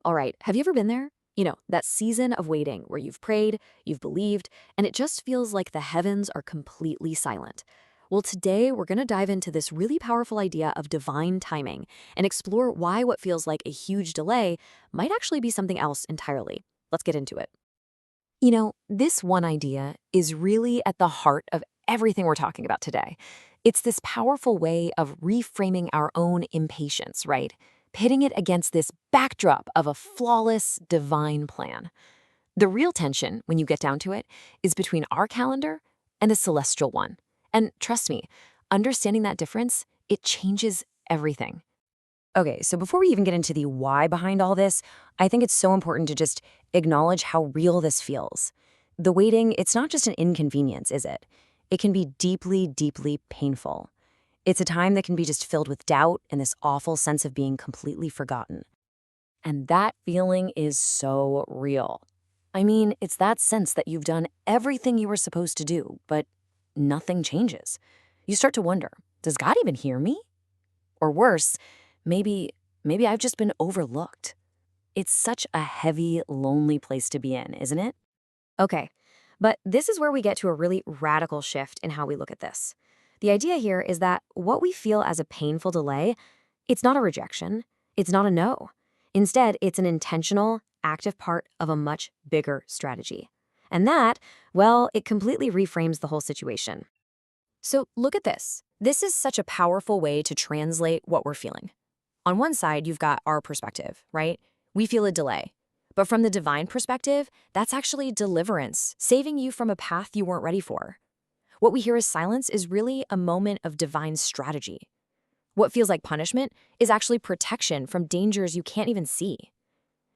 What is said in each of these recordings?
All right, have you ever been there? That season of waiting where you've prayed, you've believed, and it just feels like the heavens are completely silent. Well, today we're going to dive into this really powerful idea of divine timing and explore why what feels like a huge delay might actually be something else entirely. Let's get into it. This one idea is really at the heart of everything we're talking about today. It's this powerful way of reframing our own impatience, right? Pitting it against this backdrop of a flawless divine plan. The real tension, when you get down to it, is between our calendar and the celestial one. And trust me, understanding that difference, it changes everything. Okay, so before we even get into the why behind all this, I think it's so important to just acknowledge how real this feels. The waiting, it's not just an inconvenience, is it? It can be deeply, deeply painful. It's a time that can be just filled with doubt and this awful sense of being completely forgotten. And that feeling is so real. I mean, it's that sense that you've done everything you were supposed to do, but nothing changes. You start to wonder, does God even hear me? Or worse, maybe I've just been overlooked. It's such a heavy, lonely place to be in, isn't it? Okay, but this is where we get to a really radical shift in how we look at this. The idea here is that what we feel as a painful delay, it's not a rejection, it's not a no. Instead, it's an intentional, active part of a much bigger strategy. And that, well, it completely reframes the whole situation. So look at this. This is such a powerful way to translate what we're feeling. On one side, you've got our perspective, right? We feel a delay. But from the divine perspective, that's actually deliverance, saving you from a path you weren't ready for. What we hear as silence is really a moment of divine strategy. What feels like punishment is actually protection from dangers you can't even see.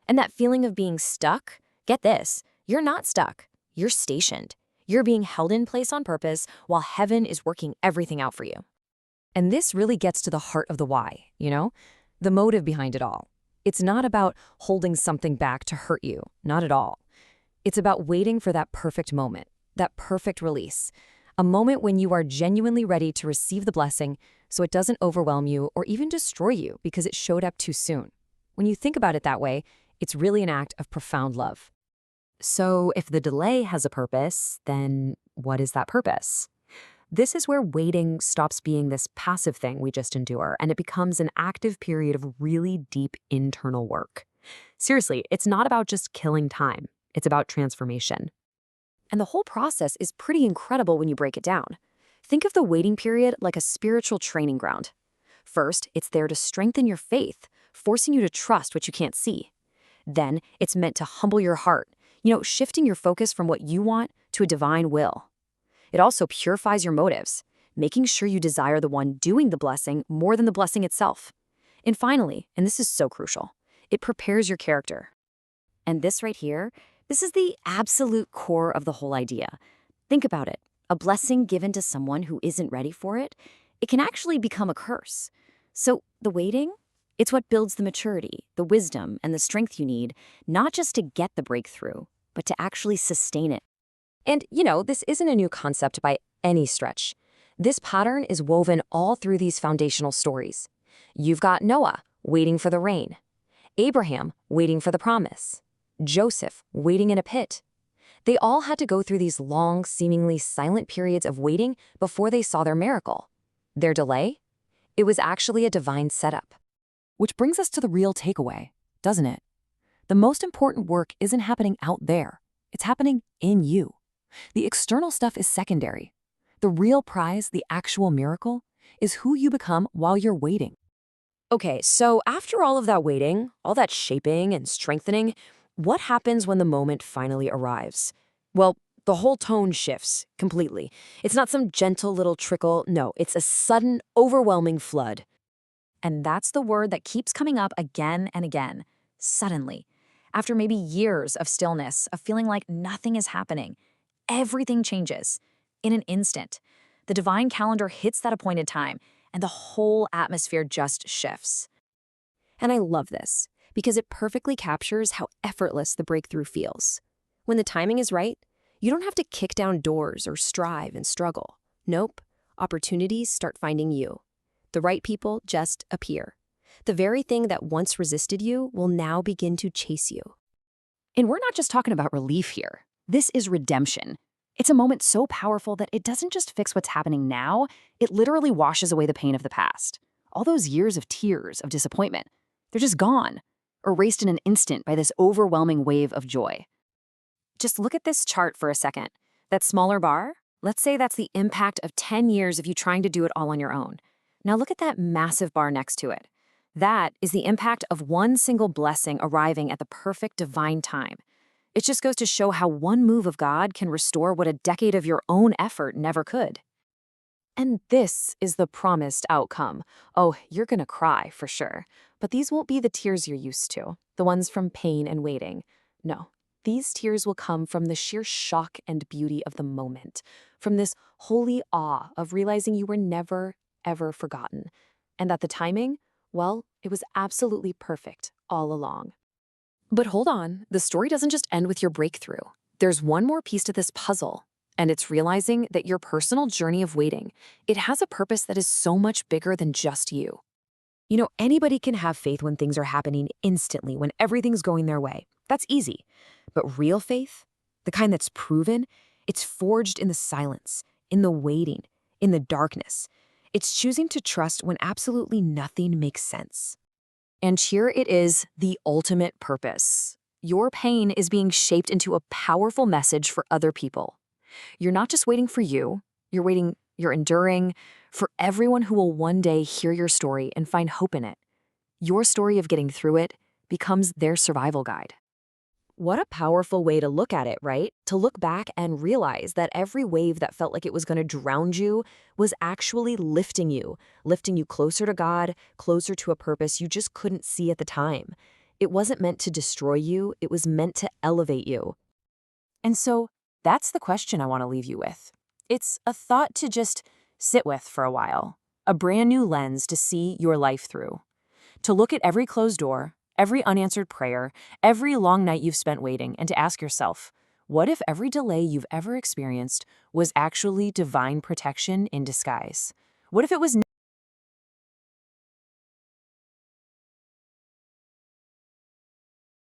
And that feeling of being stuck, get this, you're not stuck, you're stationed. You're being held in place on purpose while heaven is working everything out for you. And this really gets to the heart of the why, the motive behind it all. It's not about holding something back to hurt you, not at all. It's about waiting for that perfect moment, that perfect release, a moment when you are genuinely ready to receive the blessing so it doesn't overwhelm you or even destroy you because it showed up too soon. When you think about it that way, it's really an act of profound love. So if the delay has a purpose, then what is that purpose? This is where waiting stops being this passive thing we just endure, and it becomes an active period of really deep internal work. Seriously, it's not about just killing time. It's about transformation. And the whole process is pretty incredible when you break it down. Think of the waiting period like a spiritual training ground. First, it's there to strengthen your faith, forcing you to trust what you can't see. Then, it's meant to humble your heart, shifting your focus from what you want to a divine will. It also purifies your motives, making sure you desire the one doing the blessing more than the blessing itself. And finally, and this is so crucial, it prepares your character. And this right here, this is the absolute core of the whole idea. Think about it. A blessing given to someone who isn't ready for it, it can actually become a curse. So the waiting, it's what builds the maturity, the wisdom, and the strength you need, not just to get the breakthrough, but to actually sustain it. And, this isn't a new concept by any stretch. This pattern is woven all through these foundational stories. You've got Noah waiting for the rain, Abraham waiting for the promise, Joseph waiting in a pit. They all had to go through these long, seemingly silent periods of waiting before they saw their miracle. Their delay? It was actually a divine setup. Which brings us to the real takeaway, doesn't it? The most important work isn't happening out there. It's happening in you. The external stuff is secondary. The real prize, the actual miracle, is who you become while you're waiting. Okay, so after all of that waiting, all that shaping and strengthening, what happens when the moment finally arrives? Well, the whole tone shifts completely. It's not some gentle little trickle. No, it's a sudden, overwhelming flood. And that's the word that keeps coming up again and again. Suddenly. After maybe years of stillness, of feeling like nothing is happening, everything changes. In an instant, the divine calendar hits that appointed time, and the whole atmosphere just shifts. And I love this, because it perfectly captures how effortless the breakthrough feels. When the timing is right, you don't have to kick down doors or strive and struggle. Nope, opportunities start finding you. The right people just appear. The very thing that once resisted you will now begin to chase you. And we're not just talking about relief here. This is redemption. It's a moment so powerful that it doesn't just fix what's happening now, it literally washes away the pain of the past. All those years of tears, of disappointment, they're just gone, erased in an instant by this overwhelming wave of joy. Just look at this chart for a second. That smaller bar, let's say that's the impact of 10 years of you trying to do it all on your own. Now look at that massive bar next to it. That is the impact of one single blessing arriving at the perfect divine time. It just goes to show how one move of God can restore what a decade of your own effort never could. And this is the promised outcome. Oh, you're gonna cry for sure. But these won't be the tears you're used to, the ones from pain and waiting. No, these tears will come from the sheer shock and beauty of the moment, from this holy awe of realizing you were never, ever forgotten, and that the timing, well, it was absolutely perfect all along. But hold on, the story doesn't just end with your breakthrough. There's one more piece to this puzzle, and it's realizing that your personal journey of waiting, it has a purpose that is so much bigger than just you. You know, anybody can have faith when things are happening instantly, when everything's going their way. That's easy. But real faith, the kind that's proven, it's forged in the silence, in the waiting, in the darkness. It's choosing to trust when absolutely nothing makes sense. And here it is, the ultimate purpose. Your pain is being shaped into a powerful message for other people. You're not just waiting for you, you're enduring for everyone who will one day hear your story and find hope in it. Your story of getting through it becomes their survival guide. What a powerful way to look at it, right? To look back and realize that every wave that felt like it was going to drown you was actually lifting you closer to God, closer to a purpose you just couldn't see at the time. It wasn't meant to destroy you, it was meant to elevate you. And so that's the question I want to leave you with. It's a thought to just sit with for a while, a brand new lens to see your life through, to look at every closed door, every unanswered prayer, every long night you've spent waiting, and to ask yourself, what if every delay you've ever experienced was actually divine protection in disguise? What if it was